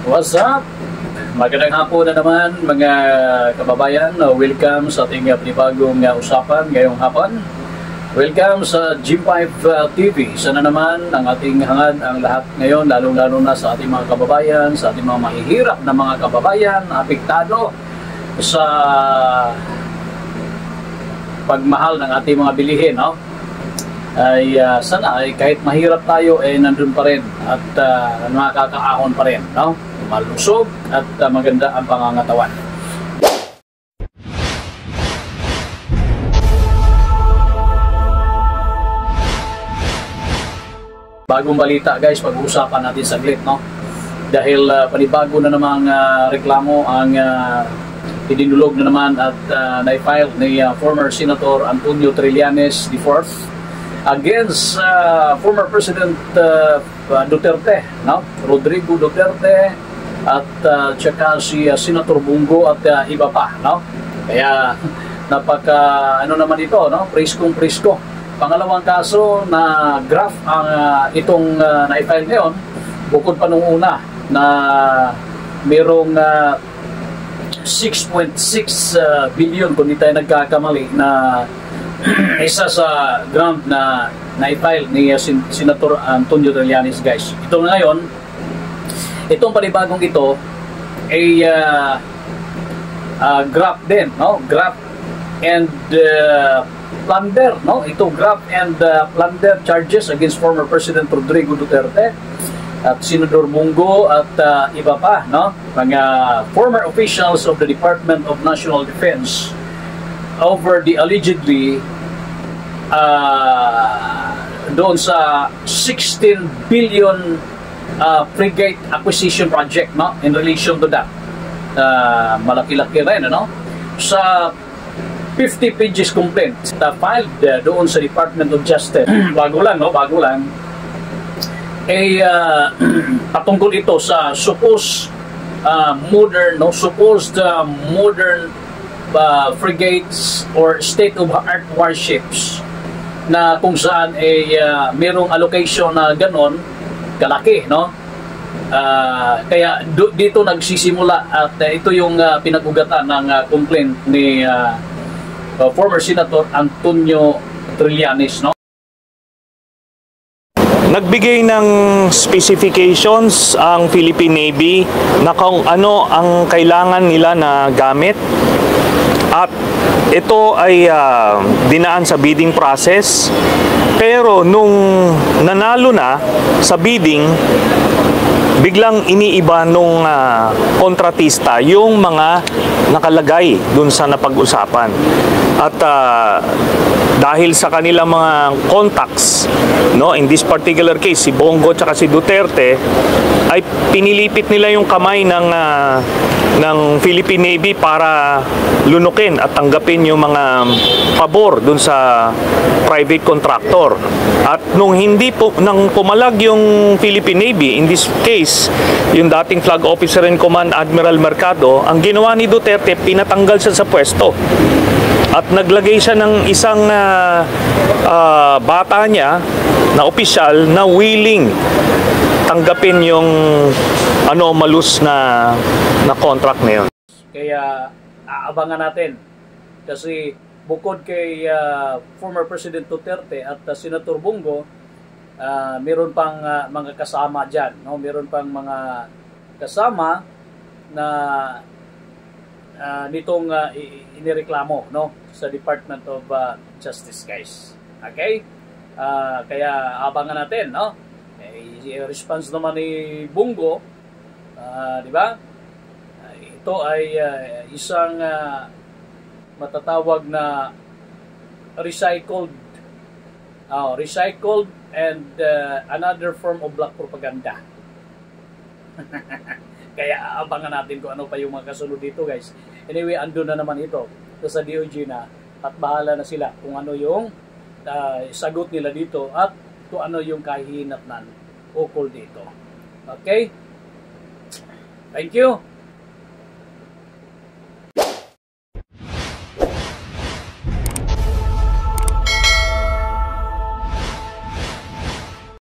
What's up? Magandang hapon na naman mga kababayan. Welcome sa ating panibagong usapan ngayong hapon. Welcome sa Gym5 TV. Sana naman ang ating hangad ang lahat ngayon, lalo-lalo na sa ating mga kababayan, sa ating mga mahihirap na mga kababayan, apektado sa pagmahal ng ating mga bilihin, no? Ay sana ay kahit mahirap tayo ay nandun pa rin at nakakaahon pa rin, no? Malusog at maganda ang pangangatawan. Bagong balita guys, pag-uusapan natin saglit, no? Dahil panibago na namang reklamo ang idinulog na naman at na-file ni former Senator Antonio Trillanes IV against former President Duterte, no? Rodrigo Duterte at tsaka si Senator Bongo at iba pa, no? Kaya napaka ano naman ito, no? Priskong-prisko. Pangalawang kaso na graph ang itong na-file ngayon, bukod pa nung una na merong 6.6 billion kung di tayo nagkakamali na isa sa grant na na-file ni Senator Antonio Trillanes, guys. Ito na ngayon, itong panibagong ito ay graph din, no? Graph and plunder, no? Ito graft and plunder charges against former President Rodrigo Duterte at Senador Bongo at iba pa, no? Mga former officials of the Department of National Defense over the allegedly doon sa 16 billion frigate acquisition project, no? In relation to that, malaki-laki rin, ano? Sa 50 pages complaint filed doon sa Department of Justice. Bago lang, no? Bago lang. Patungkol ito sa supposed modern, no? Supposed modern frigates or state-of-the-art warships na kung saan merong allocation na ganon kalaki, no? Kaya dito nagsisimula at ito yung pinag-ugatan ng complaint ni former Senator Antonio Trillanes, no? Nagbigay ng specifications ang Philippine Navy na kung ano ang kailangan nila na gamit, at ito ay dinaan sa bidding process. Pero nung nanalo na sa bidding, biglang iniiba nung kontratista yung mga nakalagay dun sa napag-usapan. At dahil sa kanilang mga contacts, no, in this particular case si Bongo at si Duterte, ay pinilipit nila yung kamay ng Philippine Navy para lunukin at tanggapin yung mga pabor dun sa private contractor. At nung hindi po nang pumalag yung Philippine Navy, in this case yung dating flag officer in command Admiral Mercado, ang ginawa ni Duterte, pinatanggal siya sa pwesto at naglagay siya ng isang bata niya na opisyal na willing tanggapin yung anomalous na contract na yun. Kaya aabangan natin kasi bukod kay former President Duterte at Senator Bongo, meron pang mga kasama dyan, no? Meron pang mga kasama na nitong inireklamo, no, sa Department of Justice, guys. Okay? Kaya abangan natin, no? Response naman ni Bongo, di ba? Ito ay isang matatawag na recycled and another form of black propaganda. Kaya abangan natin kung ano pa yung mga kasunod dito, guys. Anyway, andun na naman ito sa DOJ na, at bahala na sila kung ano yung sagot nila dito at kung ano yung kahihinatnan ukol dito. Okay? Thank you.